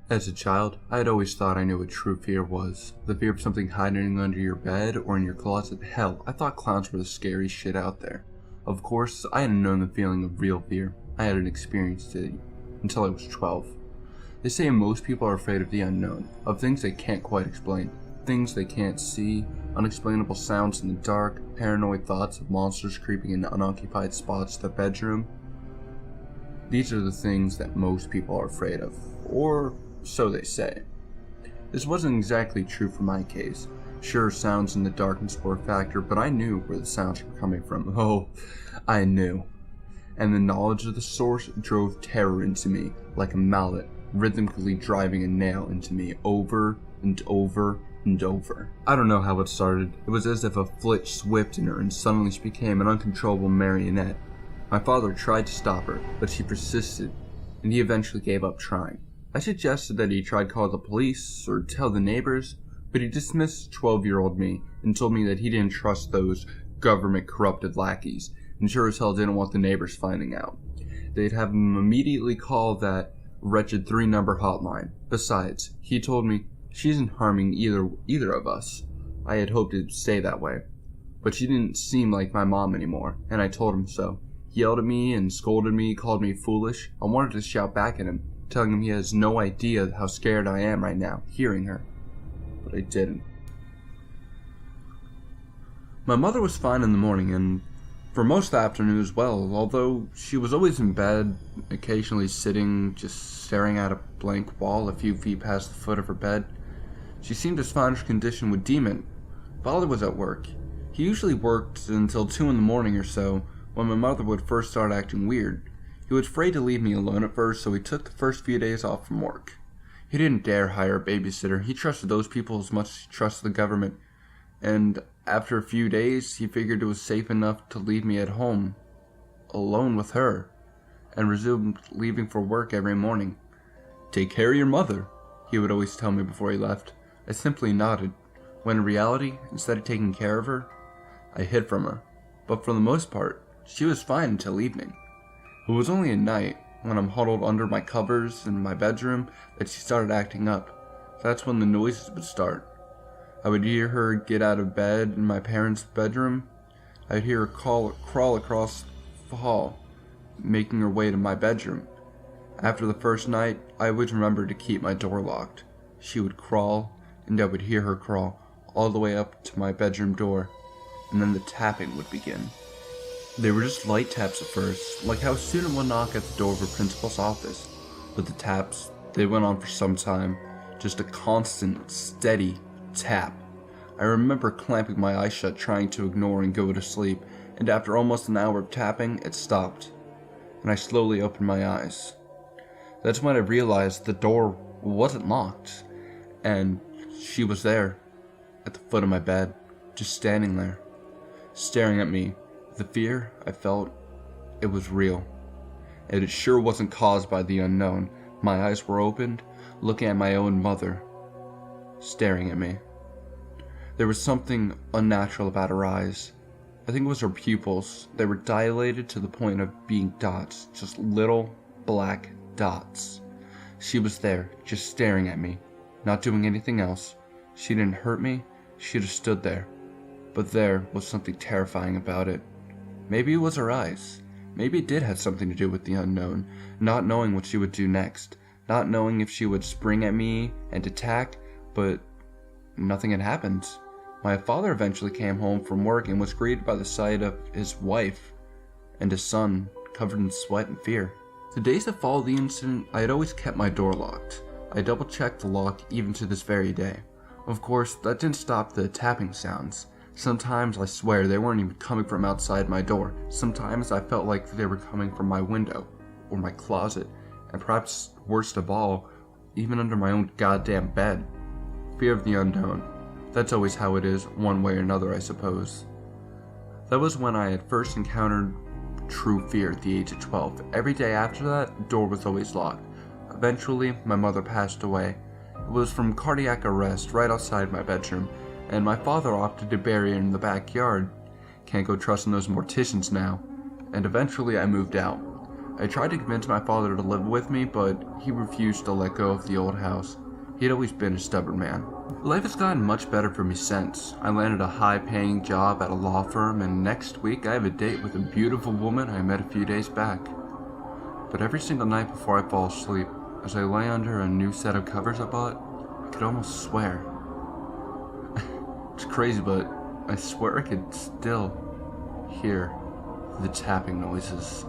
As a child, I had always thought I knew what true fear was. The fear of something hiding under your bed or in your closet. Hell, I thought clowns were the scariest shit out there. Of course, I hadn't known the feeling of real fear. I hadn't experienced it until I was 12. They say most people are afraid of the unknown, of things they can't quite explain, things they can't see, unexplainable sounds in the dark, paranoid thoughts of monsters creeping in unoccupied spots of the bedroom. These are the things that most people are afraid of, or so they say. This wasn't exactly true for my case. Sure, sounds in the darkness were a factor, but I knew where the sounds were coming from. Oh, I knew. And the knowledge of the source drove terror into me, like a mallet, rhythmically driving a nail into me over and over and over. I don't know how it started. It was as if a flitch whipped in her and suddenly she became an uncontrollable marionette. My father tried to stop her, but she persisted, and he eventually gave up trying. I suggested that he try to call the police or tell the neighbors, but he dismissed 12-year-old me and told me that he didn't trust those government-corrupted lackeys, and sure as hell didn't want the neighbors finding out. They'd have him immediately call that wretched 3-number hotline. Besides, he told me, she isn't harming either of us. I had hoped it'd stay that way, but she didn't seem like my mom anymore, and I told him so. He yelled at me and scolded me, called me foolish. I wanted to shout back at him, telling him he has no idea how scared I am right now, hearing her. But I didn't. My mother was fine in the morning, and for most of the afternoon as well, although she was always in bed, occasionally sitting, just staring at a blank wall a few feet past the foot of her bed. She seemed as fine as condition would deem it. Father was at work. He usually worked until 2 in the morning or so, when my mother would first start acting weird. He was afraid to leave me alone at first, so he took the first few days off from work. He didn't dare hire a babysitter. He trusted those people as much as he trusted the government. And after a few days, he figured it was safe enough to leave me at home, alone with her, and resumed leaving for work every morning. "Take care of your mother," he would always tell me before he left. I simply nodded, when in reality, instead of taking care of her, I hid from her. But for the most part, she was fine until evening. It was only at night, when I'm huddled under my covers in my bedroom, that she started acting up. That's when the noises would start. I would hear her get out of bed in my parents' bedroom. I'd hear her crawl across the hall, making her way to my bedroom. After the first night, I always remembered to keep my door locked. She would crawl, and I would hear her crawl all the way up to my bedroom door, and then the tapping would begin. They were just light taps at first, like how a student would knock at the door of a principal's office. But the taps, they went on for some time, just a constant, steady tap. I remember clamping my eyes shut, trying to ignore and go to sleep, and after almost an hour of tapping, it stopped, and I slowly opened my eyes. That's when I realized the door wasn't locked, and she was there, at the foot of my bed, just standing there, staring at me. The fear I felt, it was real, and it sure wasn't caused by the unknown. My eyes were opened, looking at my own mother, staring at me. There was something unnatural about her eyes. I think it was her pupils. They were dilated to the point of being dots, just little black dots. She was there, just staring at me, not doing anything else. She didn't hurt me, she just stood there. But there was something terrifying about it. Maybe it was her eyes. Maybe it did have something to do with the unknown, not knowing what she would do next, not knowing if she would spring at me and attack, but nothing had happened. My father eventually came home from work and was greeted by the sight of his wife and his son covered in sweat and fear. The days that followed the incident, I had always kept my door locked. I double-checked the lock even to this very day. Of course, that didn't stop the tapping sounds. Sometimes, I swear, they weren't even coming from outside my door. Sometimes I felt like they were coming from my window, or my closet, and perhaps worst of all, even under my own goddamn bed. Fear of the unknown. That's always how it is, one way or another, I suppose. That was when I had first encountered true fear at the age of 12. Every day after that, the door was always locked. Eventually, my mother passed away. It was from cardiac arrest right outside my bedroom, and my father opted to bury her in the backyard. Can't go trusting those morticians now. And eventually I moved out. I tried to convince my father to live with me, but he refused to let go of the old house. He had always been a stubborn man. Life has gotten much better for me since. I landed a high-paying job at a law firm, and next week I have a date with a beautiful woman I met a few days back. But every single night before I fall asleep, as I lay under a new set of covers I bought, I could almost swear. It's crazy, but I swear I could still hear the tapping noises.